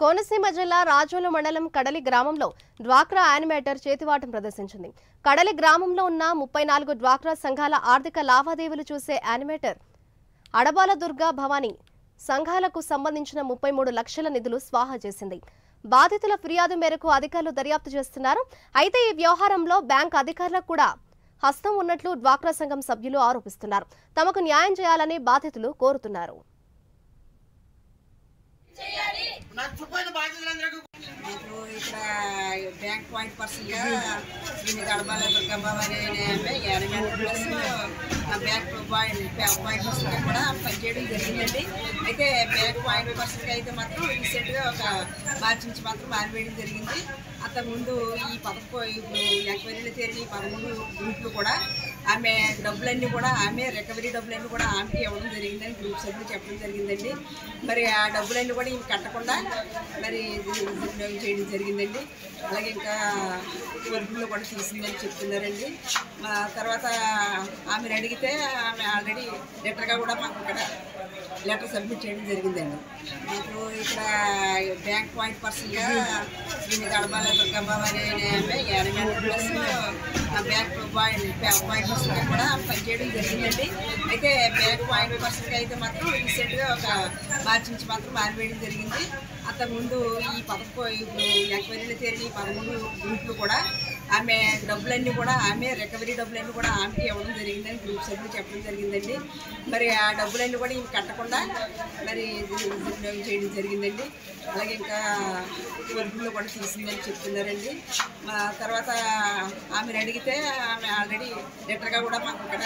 కోనసీమ జిల్లా రాజోలు మండలం కడలి గ్రామంలో డ్వాక్రా యానిమేటర్ చేతివాటం ప్రదర్శించింది. కడలి గ్రామంలో ఉన్న 34 డ్వాక్రా సంఘాల ఆర్థిక లావాదేవీలు చూసే యానిమేటర్ అడబాల దుర్గా భవానీ సంఘాలకు సంబంధించిన 33 లక్షల నిధులు స్వాహా చేసింది. బాధితుల ఫిర్యాదు మేరకు అధికారులు దర్యాప్తు చేస్తున్నారు. అయితే ఈ వ్యవహారంలో బ్యాంక్ అధికారులకు కూడా హస్తం ఉన్నట్లు డ్వాక్రా సంఘం సభ్యులు ఆరోపిస్తున్నారు. తమకు న్యాయం చేయాలని బాధితులు కోరుతున్నారు. Bank point person Adabala Durgabai plus bank point person पनीचे जी अच्छे bank point person recent March मारे जी अंत मुझे पदको ఎంక్వైరీలు చేరి 13 గ్రూపులు కూడా ఆమె డబ్బులన్నీ కూడా ఆమె రికవరీ డబ్బులన్నీ కూడా ఆమెకి ఇవ్వడం జరిగిందని గ్రూప్ సభ్యులు చెప్పడం జరిగిందండి. మరి ఆ డబ్బులన్నీ కూడా ఇవి కట్టకుండా మరి చేయడం జరిగిందండి. అలాగే ఇంకా వర్కులు కూడా తీసిందని చెప్తున్నారండి. తర్వాత ఆమెను అడిగితే ఆమె ఆల్రెడీ లెటర్గా కూడా మాకు ఇక్కడ లెటర్ సబ్మిట్ చేయడం జరిగిందండి. మాకు ఇక్కడ బ్యాంక్ పాయింట్ పర్సన్గా Adabala Durgabai plus bank point పర్సన్గా కూడా పనిచేయడం జరిగిందండి. అయితే బ్యాంక్ పాయింట్ పర్సన్గా అయితే మాత్రం రీసెంట్గా మార్చి నుంచి మారివేయడం జరిగింది. అంతకుముందు ఈ పదకొ ఎంక్వైరీలు చేరి 13 గ్రూపులు కూడా ఆమె డబ్బులన్నీ కూడా ఆమె రికవరీ డబ్బులన్నీ కూడా ఆమెకి ఇవ్వడం జరిగిందని గ్రూప్ సభ్యులు చెప్పడం జరిగిందండి. మరి ఆ డబ్బులన్నీ కూడా ఇవి కట్టకుండా మరి చేయడం జరిగిందండి. అలాగే ఇంకా వర్కులు కూడా తీసిందని చెప్తున్నారండి. తర్వాత ఆమెను అడిగితే ఆమె ఆల్రెడీ లెటర్గా కూడా మాకు ఇక్కడ